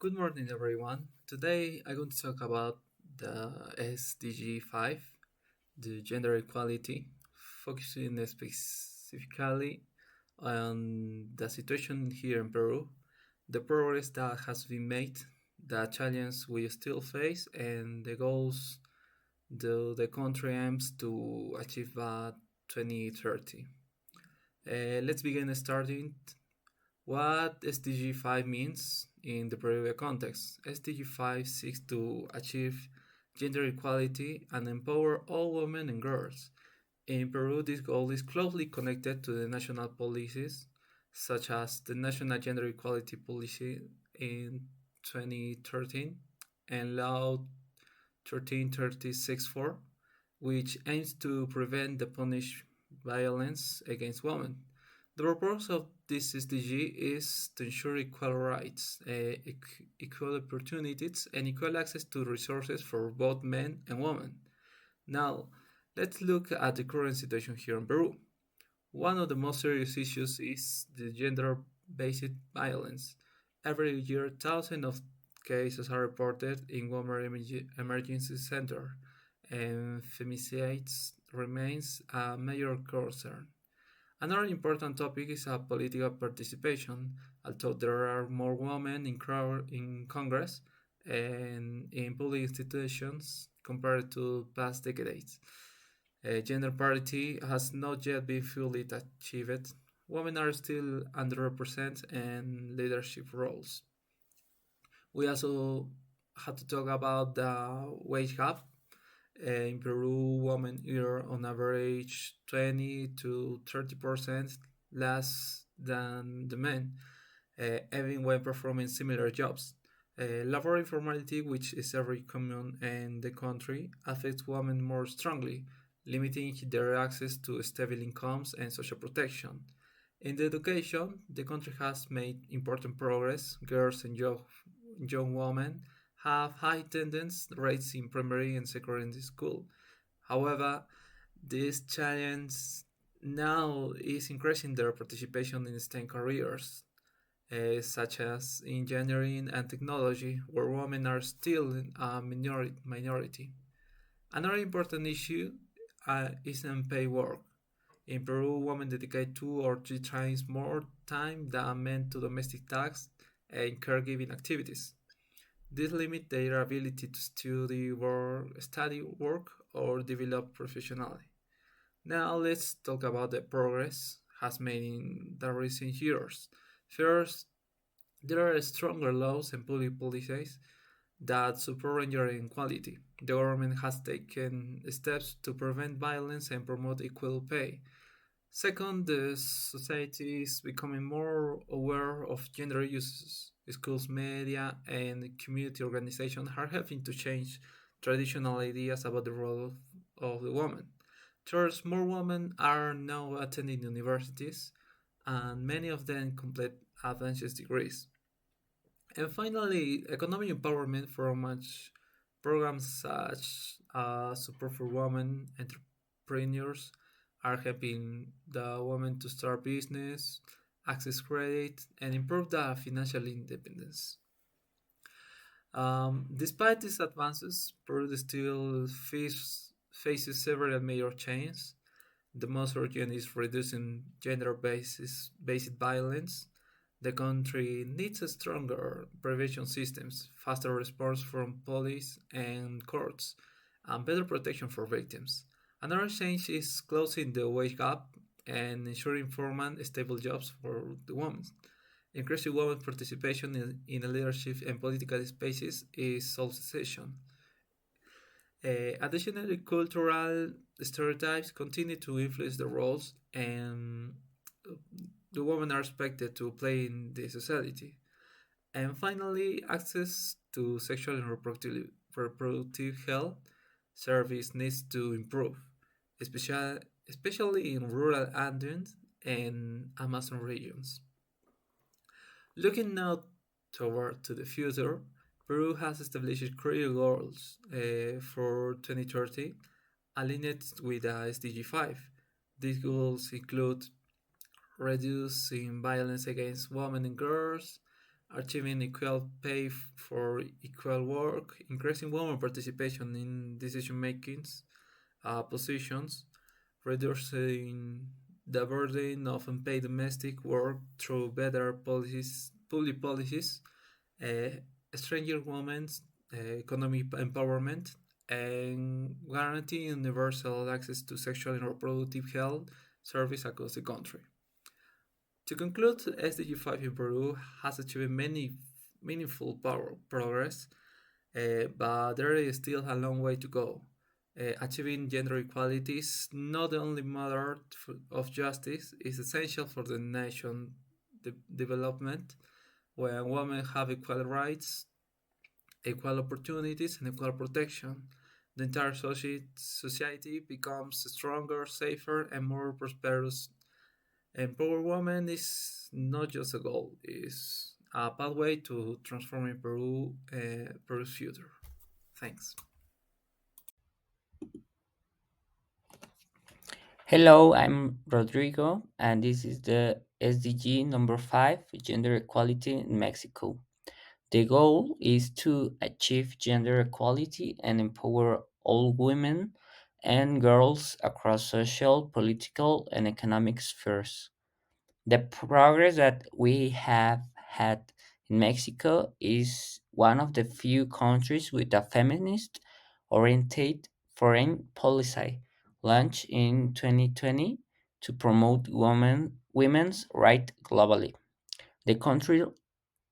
Good morning, everyone. Today I'm going to talk about the SDG5, the gender equality, focusing specifically on the situation here in Peru, the progress that has been made, the challenges we still face, and the goals the country aims to achieve by 2030. Let's begin starting what SDG 5 means in the Peruvian context. SDG 5 seeks to achieve gender equality and empower all women and girls. In Peru, this goal is closely connected to the national policies, such as the National Gender Equality Policy in 2013 and Law 13364, which aims to prevent the punish violence against women. The purpose of this SDG is to ensure equal rights, equal opportunities, and equal access to resources for both men and women. Now, let's look at the current situation here in Peru. One of the most serious issues is the gender based violence. Every year, thousands of cases are reported in women emergency center, and femicides remains a major concern. Another important topic is political participation. Although there are more women in Congress and in public institutions compared to past decades, gender parity has not yet been fully achieved. Women are still underrepresented in leadership roles. We also had to talk about the wage gap. In Peru, women earn on average 20 to 30% less than the men, even when performing similar jobs. Labor informality, which is very common in the country, affects women more strongly, limiting their access to stable incomes and social protection. In the education, the country has made important progress. Girls and young women have high attendance rates in primary and secondary school. However, this challenge now is increasing their participation in STEM careers, such as engineering and technology, where women are still a minority. Another important issue is unpaid work. In Peru, women dedicate 2 or 3 times more time than men to domestic tasks and caregiving activities. This limits their ability to study work or develop professionally. Now let's talk about the progress has made in the recent years. First, there are stronger laws and public policies that support gender equality. The government has taken steps to prevent violence and promote equal pay. Second, the society is becoming more aware of gender issues. Schools, media, and community organizations are helping to change traditional ideas about the role of the woman. Third, more women are now attending universities, and many of them complete advanced degrees. And finally, economic empowerment from much programs such as support for women entrepreneurs are helping the women to start business, access credit, and improve the financial independence. Despite these advances, Peru still faces several major changes. The most urgent is reducing gender-based violence. The country needs stronger prevention systems, faster response from police and courts, and better protection for victims. Another change is closing the wage gap and ensuring formal, stable jobs for the women. Increasing women's participation in leadership and political spaces is also essential. Additionally, cultural stereotypes continue to influence the roles and the women are expected to play in the society. And finally, access to sexual and reproductive health service needs to improve, especially, especially in rural Andean and Amazon regions. Looking now toward to the future, Peru has established clear goals for 2030 aligned with the SDG 5. These goals include reducing violence against women and girls, achieving equal pay for equal work, increasing women participation in decision makings positions, reducing the burden of unpaid domestic work through better policies, public policies, uh, strengthening women's economic empowerment, and guaranteeing universal access to sexual and reproductive health service across the country. To conclude, SDG5 in Peru has achieved many meaningful progress, but there is still a long way to go. Achieving gender equality is not the only matter of justice, it's essential for the nation development. When women have equal rights, equal opportunities, and equal protection, the entire society becomes stronger, safer, and more prosperous. Empower women is not just a goal; it's a pathway to transforming Peru's future. Thanks. Hello, I'm Rodrigo, and this is the SDG number 5, Gender Equality in Mexico. The goal is to achieve gender equality and empower all women and girls across social, political, and economic spheres. The progress that we have had in Mexico is one of the few countries with a feminist oriented foreign policy launched in 2020 to promote women's rights globally. The country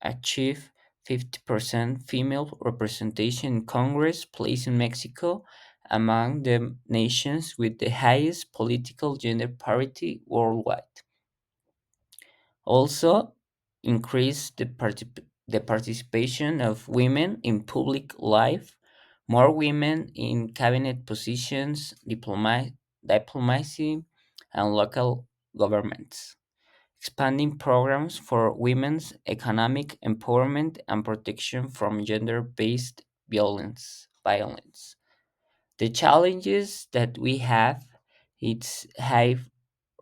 achieved 50% female representation in Congress, placing Mexico among the nations with the highest political gender parity worldwide. Also, increase the participation of women in public life, more women in cabinet positions, diplomacy, and local governments. Expanding programs for women's economic empowerment and protection from gender-based violence. The challenges that we have, it's high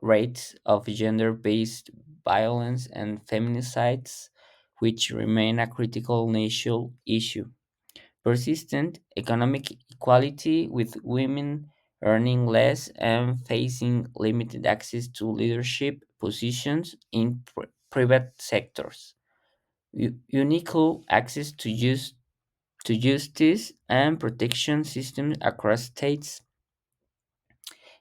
rates of gender-based violence and feminicides, which remain a critical national issue. Persistent economic equality with women earning less and facing limited access to leadership positions in private sectors. Unequal access to justice and protection systems across states,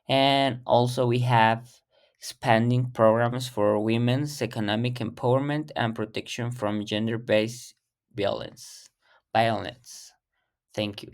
and also we have expanding programs for women's economic empowerment and protection from gender-based violence. Violence. Thank you.